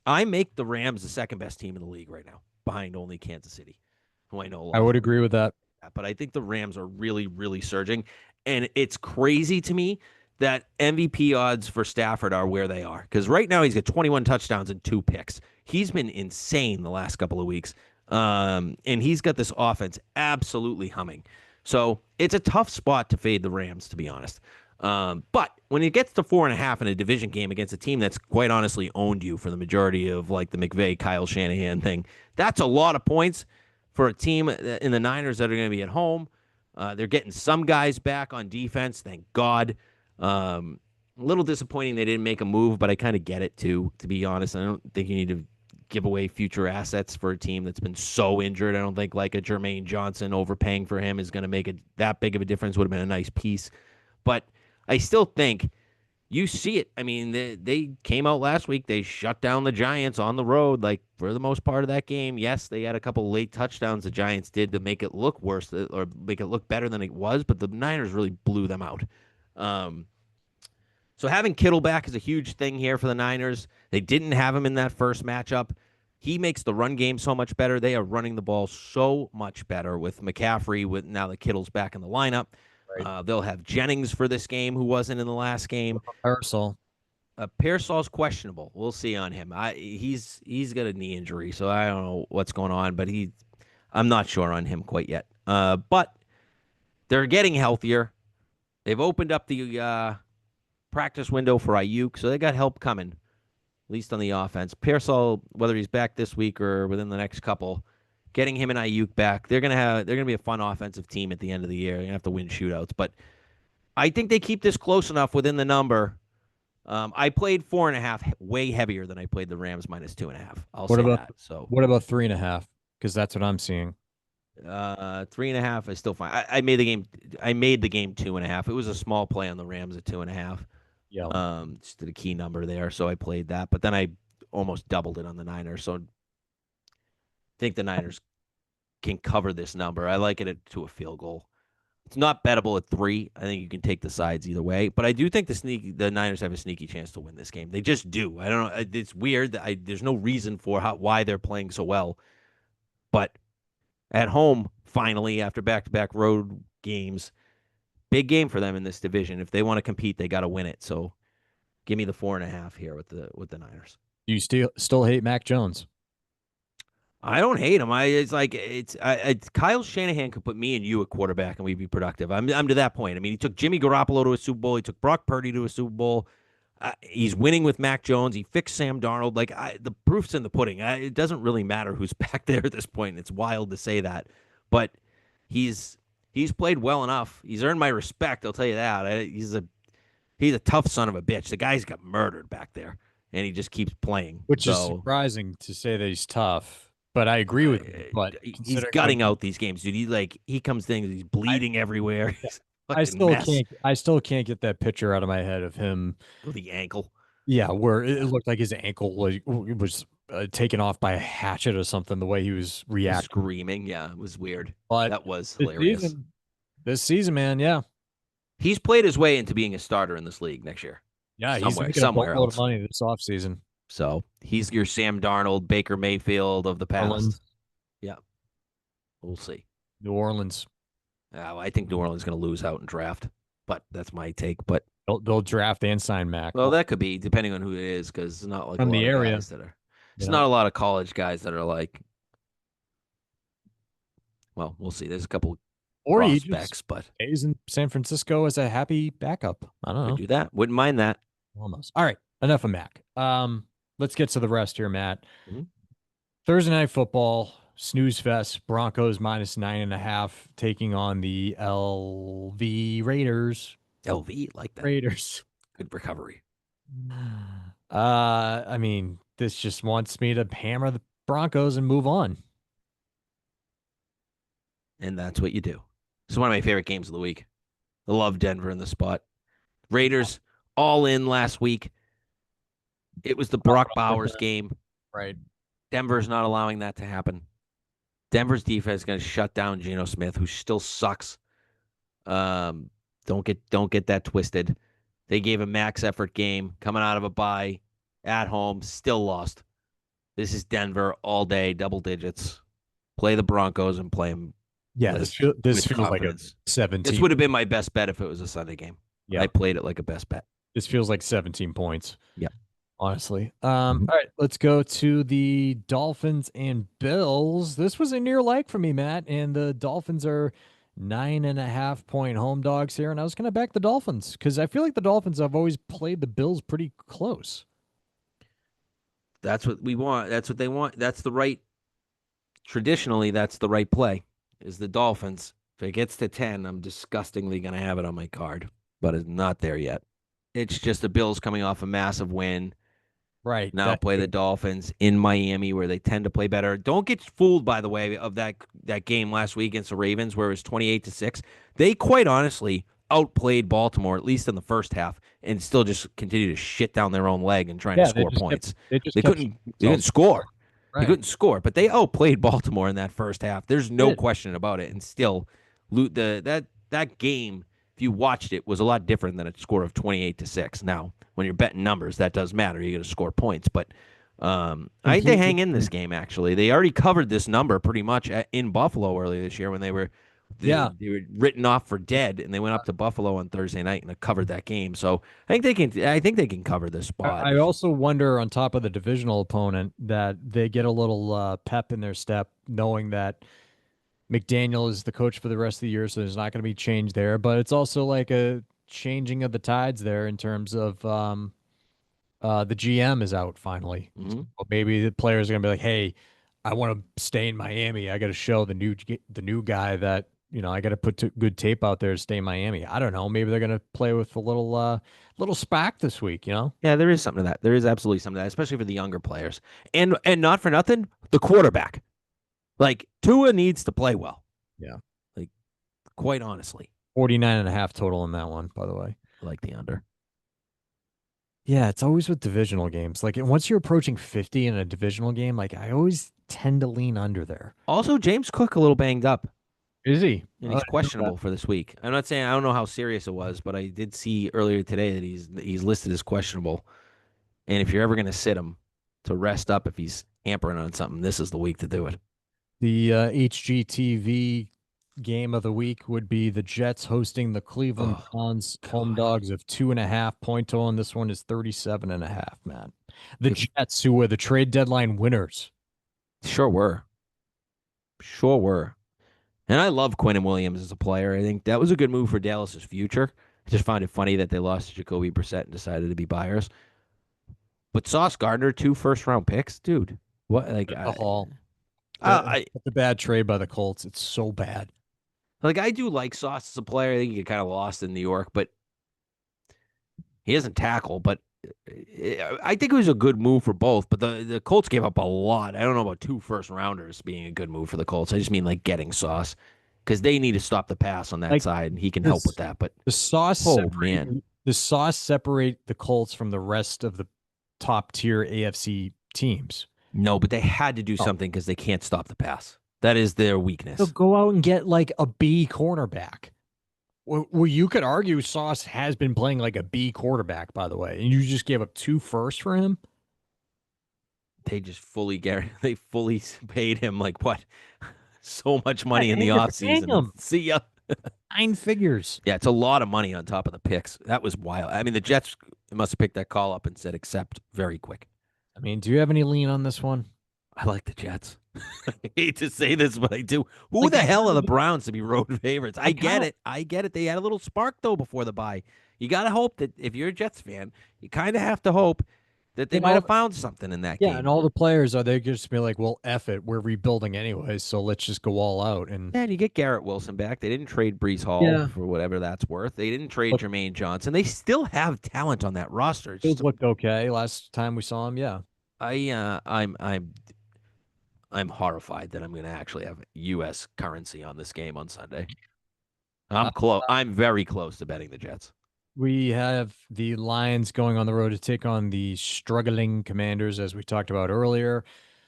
I make the Rams the second best team in the league right now, behind only Kansas City, who I know a I lot of would people agree with that. but I think the Rams are really, really surging. And it's crazy to me that MVP odds for Stafford are where they are. Because right now he's got 21 touchdowns and 2 picks. He's been insane the last couple of weeks. And he's got this offense absolutely humming. So it's a tough spot to fade the Rams, to be honest. But when it gets to 4.5 in a division game against a team that's quite honestly owned you for the majority of like the McVay, Kyle Shanahan thing, that's a lot of points for a team in the Niners that are going to be at home. They're getting some guys back on defense, thank God. A little disappointing they didn't make a move, but I kind of get it too, to be honest. I don't think you need to give away future assets for a team that's been so injured. I don't think like a Jermaine Johnson overpaying for him is going to make it that big of a difference. Would have been a nice piece. But I still think you see it. I mean, they came out last week. They shut down the Giants on the road, like for the most part of that game. Yes, they had a couple late touchdowns the Giants did to make it look worse or make it look better than it was, but the Niners really blew them out. Um, so having Kittle back is a huge thing here for the Niners. They didn't have him in that first matchup. He makes the run game so much better. They are running the ball so much better with McCaffrey. With now that Kittle's back in the lineup, Right. they'll have Jennings for this game, who wasn't in the last game. Parasol. Pearsall's questionable. We'll see on him. He's got a knee injury, so I don't know what's going on, but I'm not sure on him quite yet. But they're getting healthier. They've opened up the practice window for Ayuk, so they got help coming, at least on the offense. Pearsall, whether he's back this week or within the next couple, getting him and Ayuk back, they're gonna be a fun offensive team at the end of the year. They're gonna have to win shootouts, but I think they keep this close enough within the number. I played 4.5 way heavier than I played the Rams -2.5. I'll What say about that. So what about 3.5? Because that's what I'm seeing. 3.5 is still fine. I made the game. I made the game 2.5. It was a small play on the Rams at 2.5. Yeah. Just did a key number there, so I played that. But then I almost doubled it on the Niners. So I think the Niners can cover this number. I like it to a field goal. It's not bettable at 3. I think you can take the sides either way, but I do think the Niners have a sneaky chance to win this game. They just do. I don't know. It's weird. There's no reason for why they're playing so well, but at home, finally after back-to-back road games, big game for them in this division. If they want to compete, they got to win it. So give me the 4.5 here with the Niners. You still hate Mac Jones? I don't hate him. Kyle Shanahan could put me and you at quarterback and we'd be productive. I'm to that point. I mean, he took Jimmy Garoppolo to a Super Bowl. He took Brock Purdy to a Super Bowl. He's winning with Mac Jones. He fixed Sam Darnold. Like the proof's in the pudding. It doesn't really matter who's back there at this point. It's wild to say that, but he's played well enough. He's earned my respect. I'll tell you that. He's a tough son of a bitch. The guy's got murdered back there, and he just keeps playing. Which is So surprising to say that he's tough, but I agree with you. But he's considering gutting out these games, dude. He comes things. He's bleeding everywhere. He's a I fucking still mess. can't get that picture out of my head of him. With the ankle. Yeah, where it Yeah. looked like his ankle was taken off by a hatchet or something. The way he was reacting, Screaming. Yeah, it was weird. but That was this hilarious. season, this season, man, yeah, He's played his way into being a starter in this league next year. yeah, he's Somewhere, making a somewhere boatload of else. money this offseason. So he's your Sam Darnold, Baker Mayfield of the past. Orleans, Yeah, we'll see. New Orleans, I think New Orleans is going to lose out in draft, but that's my take. But they'll draft and sign Mac well, that could be depending on who it is, because it's not like a from lot the of area. guys that are. It's Yeah, not a lot of college guys that are like. Well, we'll see. There's a couple or he just prospects, but stays in San Francisco as a happy backup. I don't could know. do that. Wouldn't mind that. Almost. All right, enough of Mac. Let's get to the rest here, Matt. Mhm. Thursday night football, snooze fest. Broncos -9.5 taking on the LV Raiders. LV like that. Raiders. Good recovery. I mean, this just wants me to hammer the Broncos and move on. And that's what you do. This is one of my favorite games of the week. I love Denver in the spot. Raiders all in last week. It was the Brock Bowers game. Right. Denver's not allowing that to happen. Denver's defense is going to shut down Geno Smith, who still sucks. Um, don't get that twisted. They gave a max effort game coming out of a bye at home, still lost. This is Denver all day, double digits. Play the Broncos and play them Yeah, with this with feels like a confidence. This 17. would have been my best bet if it was a Sunday game. I Yeah, played it like a best bet. this feels like 17 points, Yeah. honestly. Mhm. All right, let's go to the Dolphins and Bills. This was a near like for me, Matt, and the Dolphins are 9.5 point home dogs here, and I was going to back the Dolphins because I feel like the Dolphins have always played the Bills pretty close. That's what we want. That's what they want. That's the right. Traditionally, that's the right play. Is the Dolphins. If it gets to 10, I'm disgustingly going to have it on my card, but it's not there yet. It's just the Bills coming off a massive win. Right. Now That play the Dolphins in Miami, where they tend to play better. Don't get fooled, by the way, of that game last week against the Ravens, where it was 28-6. They quite honestly outplayed Baltimore, at least in the first half, and still just continue to shit down their own leg and trying to yeah, score points. they just They kept couldn't they couldn't themselves. score. They Right. couldn't score, but they outplayed Baltimore in that first half. There's no Did. question about it, and still, that game, if you watched it, was a lot different than a score of 28-6. Now, when you're betting numbers, that does matter. You got to score points, but I think they Completely hang in agree. this game. Actually, they already covered this number pretty much in Buffalo earlier this year when Yeah. they were written off for dead, and they went up to Buffalo on Thursday night and covered that game. So I think they can cover this spot. I also wonder, on top of the divisional opponent, that they get a little pep in their step, knowing that McDaniel is the coach for the rest of the year, so there's not going to be change there. But it's also like a changing of the tides there in terms of the GM is out finally. Mhm. So maybe the players are going to be like, "Hey, I want to stay in Miami. I got to show the new guy that I got to put good tape out there to stay in Miami." I don't know. Maybe they're going to play with a little spark this week. Yeah, there is something to that. There is absolutely something to that, especially for the younger players. And not for nothing, the quarterback. Like Tua needs to play well. Yeah. Like quite honestly, 49.5 total in that one, by the way. I like the under. Yeah, it's always with divisional games. Like once you're approaching 50 in a divisional game, like I always tend to lean under there. Also, James Cook a little banged up, Is he? and Oh, I he's didn't know that. questionable for this week. I'm not saying I don't know how serious it was, but I did see earlier today that he's listed as questionable. And if you're ever going to sit him to rest up if he's hampering on something, this is the week to do it. The HGTV game of the week would be the Jets hosting the Cleveland Oh Browns, home God, dogs of 2.5 point total, and this one is 37.5, man. The if Jets, who were the trade deadline winners. sure were, sure were. And I love Quentin Williams as a player. I think that was a good move for Dallas's future. I just find it funny that they lost to Jacoby Brissett and decided to be buyers. But Sauce Gardner, 2 first-round picks, dude. What like The I, Hall. I That's a bad trade by the Colts. It's so bad. like I do like Sauce as a player. I think he get kind of lost in New York, but he doesn't tackle. But I think it was a good move for both. But the Colts gave up a lot. I don't know about 2 first-rounders being a good move for the Colts. I just mean like getting Sauce because they need to stop the pass on that Like side, and he can help with this, that. But the sauce oh man, separate the sauce separate the Colts from the rest of the top tier AFC teams. no, but they had to do Oh. something because they can't stop the pass. That is their So weakness. go out and get like a B cornerback. Well, you could argue Sauce has been playing like a B quarterback, by the way, and you just gave up 2 firsts for him. They just they fully paid him like what? So much Yeah, money in the and you're paying offseason. him See ya. 9 figures. Yeah, it's a lot of money on top of the picks. That was wild. I mean, the Jets must have picked that call up and said accept very quick. I mean, do you have any lean on this one? I like the Jets. I hate to say this, but I do. Who Like the you hell are the gotta, Browns to be road favorites? I like get how it. I get it. They had a little spark though before the bye. You got to hope that if you're a Jets fan, you kind of have to hope that they and might have all found something in that yeah, and game. all the players are they just be like, well, F it, we're rebuilding anyway, so let's just go all out. And And you get Garrett Wilson back. They didn't trade Brees Hall yeah, for whatever that's worth. They didn't trade look, Jermaine Johnson. They still have talent on that roster. It's Fields just looked okay last time we saw him. Yeah, I'm horrified that I'm going to actually have U.S. currency on this game on Sunday. uh, I'm close. I'm very close to betting the Jets. we have the Lions going on the road to take on the struggling Commanders, as we talked about earlier.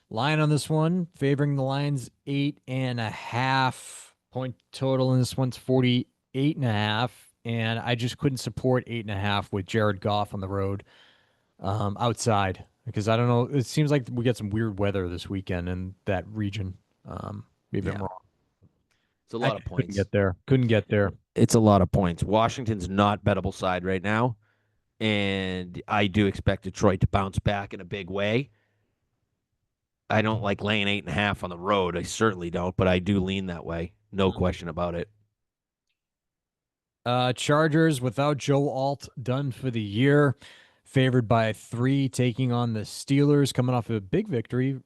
Line on this one, favoring the Lions 8.5 point total, and this one's 8.5, and I just couldn't support 8.5 with Jared Goff on the road, outside, because I don't know. It seems like we get some weird weather this weekend in that region. Maybe I'm Yeah, wrong. it's a I lot of just couldn't points. get there. Couldn't get there. It's a lot of points. Washington's not bettable side right now, and I do expect Detroit to bounce back in a big way. I don't like laying 8.5 on the road. I certainly don't, but I do lean that way. No question about it. Chargers without Joe Alt done for the year, favored by 3, taking on the Steelers, coming off a big victory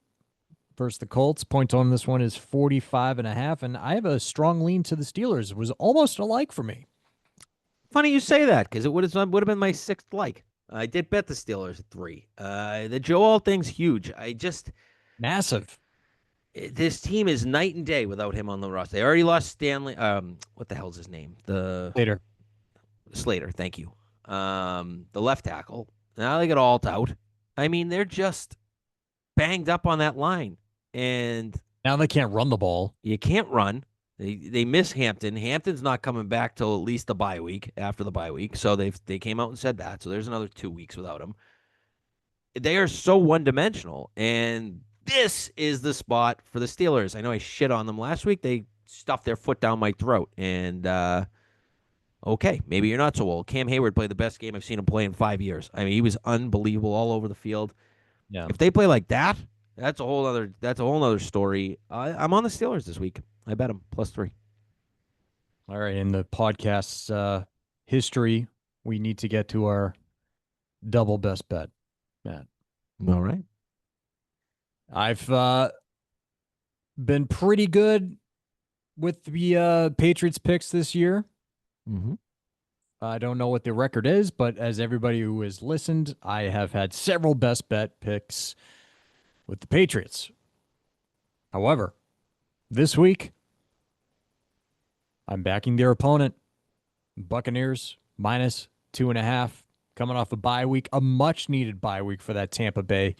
versus the Colts. Point on this one is 45.5, and I have a strong lean to the Steelers. It was almost a like for me. Funny you say that because it would have been my sixth like. I did bet the Steelers at 3. The Joel thing's huge. Massive. This team is night and day without him on the roster. They already lost Stanley. What the hell's his name? The Later. Slater. Thank you. The left tackle. Now they get Alt out. I mean, they're just banged up on that line, and Now they can't run the ball. you can't run. They miss Hampton. Hampton's not coming back till at least the bye week after the bye week. So they came out and said that. So there's another 2 weeks without him. They are so one dimensional, and this is the spot for the Steelers. I know I shit on them last week. They stuffed their foot down my throat, and okay, maybe you're not so old. Cam Hayward played the best game I've seen him play in 5 years. I mean, he was unbelievable all over the field. Yeah. If they play like that, that's a whole other story. I'm on the Steelers this week. I bet them +3. All right. In the podcast's history, we need to get to our double best bet, Matt. All right. I've been pretty good with the Patriots picks this year. Mm-hmm. I don't know what the record is, but as everybody who has listened, I have had several best bet picks with the Patriots. However, this week, I'm backing their opponent, Buccaneers, -2.5, coming off a bye week, a much needed bye week for that Tampa Bay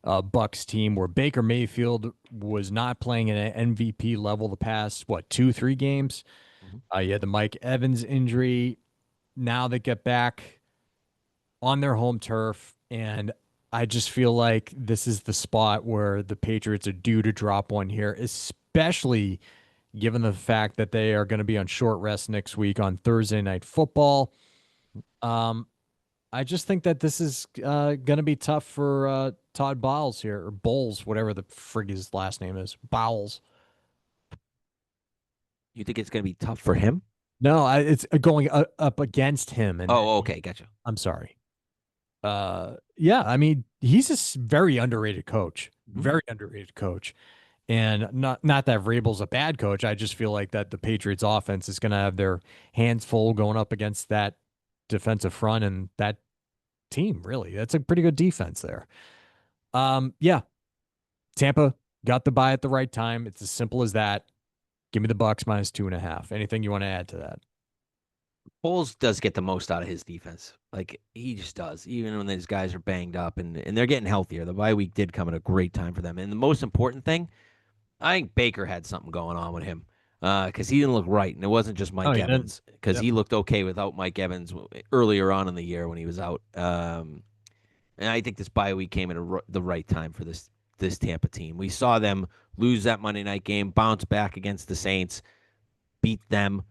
Bucks team, where Baker Mayfield was not playing at an MVP level the past, 2, 3 games. Mhm. You had the Mike Evans injury. Now they get back on their home turf, and I just feel like this is the spot where the Patriots are due to drop one here, especially given the fact that they are going to be on short rest next week on Thursday Night Football. Um, I just think that this is going to be tough for Todd Bowles here, or Bowles, whatever the frig his last name is. Bowles. You think it's going to be tough for him? No, it's going up against him. And Oh, okay, gotcha. I'm sorry. Yeah, I mean, he's a very underrated coach, very underrated coach. And not that Vrabel's a bad coach. I just feel like that the Patriots offense is going to have their hands full going up against that defensive front and that team, really. That's a pretty good defense there. Yeah, Tampa got the bye at the right time. It's as simple as that. Give me the Bucks -2.5. Anything you want to add to that? Foles does get the most out of his defense. Like he just does, even when these guys are banged up and they're getting healthier. The bye week did come at a great time for them. And the most important thing, I think Baker had something going on with him because he didn't look right, and it wasn't just Oh, Mike you didn't. Evans because Yep. he looked okay without Mike Evans earlier on in the year when he was out. And I think this bye week came at the right time for this Tampa team. We saw them lose that Monday night game, bounce back against the Saints, beat them,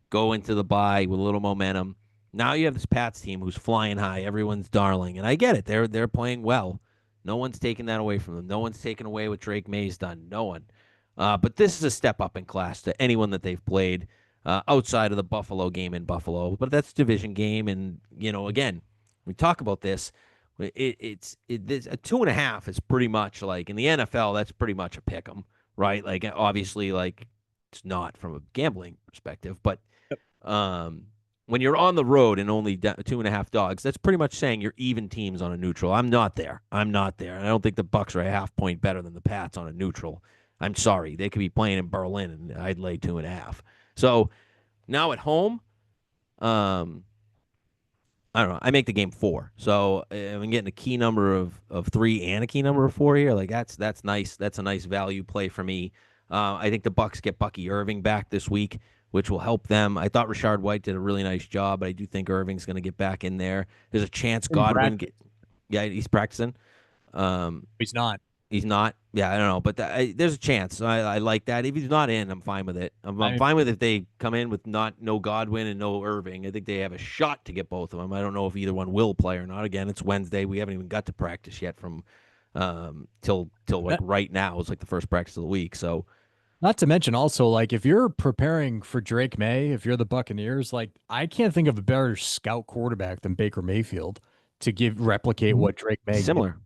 go into the bye with a little momentum. Now you have this Pats team who's flying high, everyone's darling, and I get it. They're playing well. No one's taking that away from them. No one's taking away what Drake May's done. No one. But this is a step up in class to anyone that they've played outside of the Buffalo game in Buffalo. But that's a division game, and again, we talk about this. It's a 2.5 is pretty much like in the NFL. That's pretty much a pick 'em, right? Like obviously, like it's not from a gambling perspective, but um, when you're on the road and only 2.5 dogs, that's pretty much saying you're even teams on a neutral. I'm not there. I'm not there. I don't think the Bucks are a half point better than the Pats on a neutral. I'm sorry. They could be playing in Berlin, and I'd lay 2.5. So now at home, um, I don't know. I make the game 4, so I'm getting a key number of 3 and a key number of 4 here. Like that's nice. That's a nice value play for me. I think the Bucks get Bucky Irving back this week which will help them. I thought Rashard White did a really nice job, but I do think Irving's going to get back in there. There's a chance In Godwin practice, get. Yeah, he's practicing. Um, he's not. he's not. Yeah, I don't know, but there's a chance. I like that. If he's not in, I'm fine with it. I'm I fine with if they come in with no Godwin and no Irving. I think they have a shot to get both of them. I don't know if either one will play or not. Again, it's Wednesday. We haven't even got to practice yet from till like That, right now. It's like the first practice of the week. So not to mention also like if you're preparing for Drake May, if you're the Buccaneers, like I can't think of a better scout quarterback than Baker Mayfield to replicate what Drake May did. similar.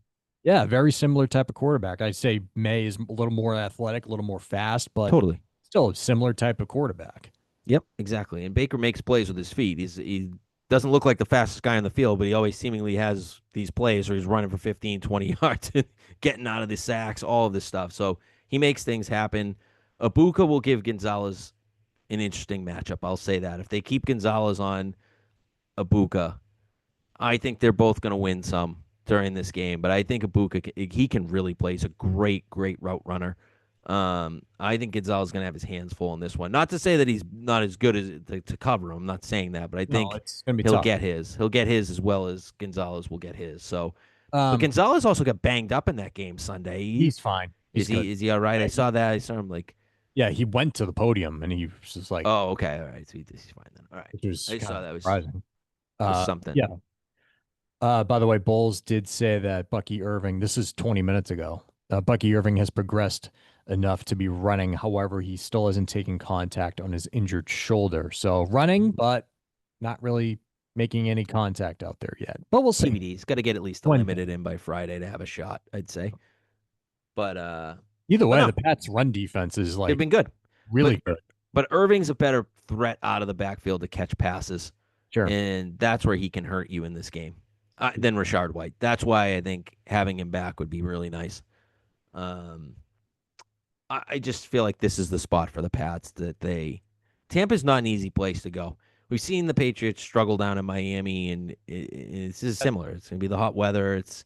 Yeah, very similar type of quarterback. I'd say May is a little more athletic, a little more fast, but Totally. still a similar type of quarterback. Yep, exactly. And Baker makes plays with his feet. He doesn't look like the fastest guy on the field, but he always seemingly has these plays where he's running for 15, 20 yards, getting out of the sacks, all of this stuff. So he makes things happen. Abuka will give Gonzalez an interesting matchup. I'll say that. If they keep Gonzalez on Abuka, I think they're both going to win some during this game. But I think Abuka, he can really play. He's a great, great route runner. I think Gonzalez is going to have his hands full in this one. Not to say that he's not as good as to cover him. I'm not saying that, but I No, think it's gonna be he'll tough. get his. He'll get his as well as Gonzalez will get his. So, but Um, Gonzalez also got banged up in that game Sunday. he's fine. He's good. Is he all right? Yeah, I saw that. I saw him like, yeah, he went to the podium and he was just like, oh, okay, all right, so he's fine then. All right, which was I kind saw of that surprising. was something. Yeah. By the way, Bowles did say that Bucky Irving, this is 20 minutes ago, Bucky Irving has progressed enough to be running. However, he still isn't taking contact on his injured shoulder. So running, but not really making any contact out there yet. But we'll see. TBD's got to get at least a Wednesday. limited in by Friday to have a shot, I'd say. But Either but way, no, the Pats' run defense is they've like been good. But really good. Irving's a better threat out of the backfield to catch passes, Sure. and that's where he can hurt you in this game than Rashard White. That's why I think having him back would be really nice. Um, I just feel like this is the spot for the Pats that they. Tampa's not an easy place to go. We've seen the Patriots struggle down in Miami, and it's just similar. It's going to be the hot weather. It's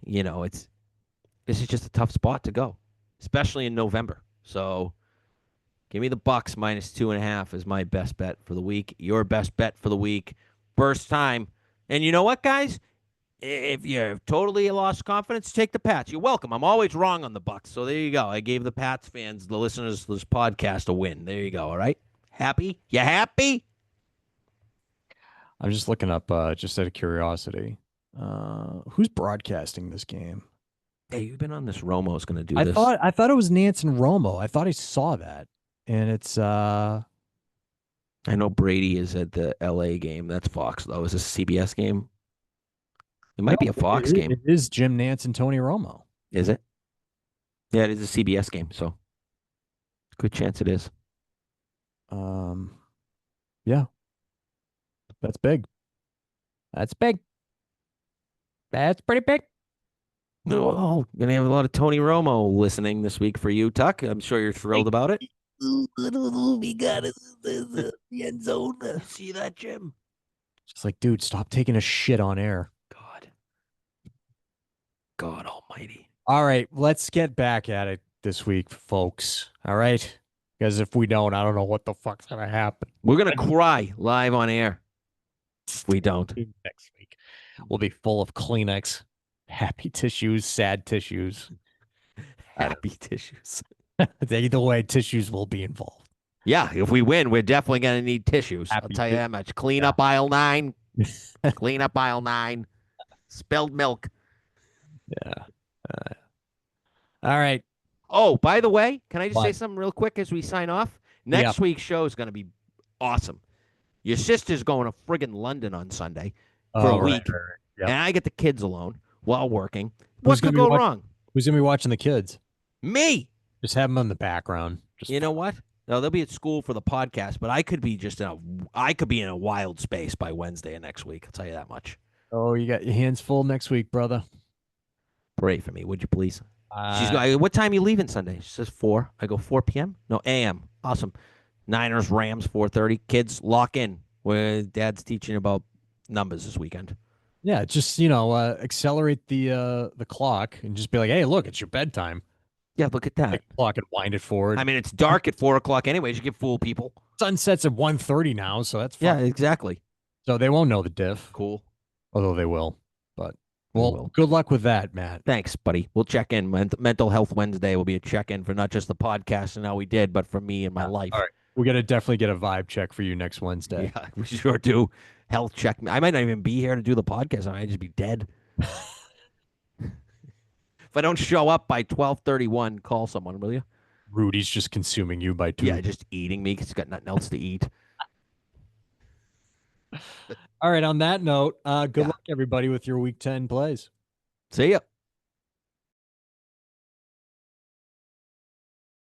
this is just a tough spot to go, especially in November. So give me the Bucks -2.5 is my best bet for the week. Your best bet for the week, first time. And you know what, guys? If you're totally lost confidence, take the Pats. You're welcome. I'm always wrong on the Bucks, so there you go. I gave the Pats fans, the listeners to this podcast, a win. There you go. All right, happy? You happy? I'm just looking up, just out of curiosity, who's broadcasting this game? Hey, you've been on this. Romo's going to do I this. thought I thought it was Nance and Romo. I thought I saw that, and it's I know Brady is at the LA game. That's Fox though. Is this a CBS game? It no, might be a Fox game. it is Jim Nance and Tony Romo. Is it? Yeah, it is a CBS game, so good chance it is. Um, yeah, that's big. That's big. That's pretty big. Oh, gonna have a lot of Tony Romo listening this week for you, Tuck. I'm sure you're thrilled about it. We got it. The end zone. See that, Jim? Just like, dude, stop taking a shit on air. God, God Almighty. All right, let's get back at it this week, folks. All right, because if we don't, I don't know what the fuck's gonna happen We're gonna cry live on air if we don't. next week. We'll be full of Kleenex, happy tissues, sad tissues. Happy tissues. Either way, tissues will be involved. Yeah, if we win, we're definitely gonna need tissues. I'll Happy tell you ti- that much. Clean Yeah. up aisle 9. Clean up aisle 9. Spilled milk. Yeah. All right. Oh, by the way, can I just say What? something real quick as we sign off? Yeah. Next week's show is going to be awesome. Your sister's going to friggin' London on Sunday for a Oh, right, week, right, right. Yep. and I get the kids alone while working. Who's What gonna could be go watch- wrong? Who's gonna be watching the kids? Me. Just have them in the background. Just You know what? No, they'll be at school for the podcast, but I could be I could be in a wild space by Wednesday of next week. I'll tell you that much. Oh, you got your hands full next week, brother. Pray for me, would you please? Uh, What time you leaving Sunday? She says 4. I go 4 p.m. No, a.m. Awesome. Niners, Rams, 4:30. Kids, lock in. Where Dad's teaching about numbers this weekend. yeah, just accelerate the clock and just be like, hey, look, it's your bedtime. Yeah, look at that. Like clock and wind it forward. I mean, it's dark at 4 o'clock anyways. You can fool people. Sunset's at 1:30 now, so that's Yeah, fine. exactly. So they won't know the diff, Cool. although they will. But They well, will. good luck with that, Matt. Thanks, buddy. We'll check in. Mental Health Wednesday will be a check in for not just the podcast and how we did, but for me and my Yeah. All life. right. We got to definitely get a vibe check for you next Wednesday. Yeah, we sure do. Health check. I might not even be here to do the podcast. I might just be dead. If I don't show up by 12:31, call someone, will you? Rudy's just consuming you by Yeah, 2. just eating me because he's got nothing else to eat. All right. On that note, good Yeah. luck, everybody, with your week 10 plays. See ya.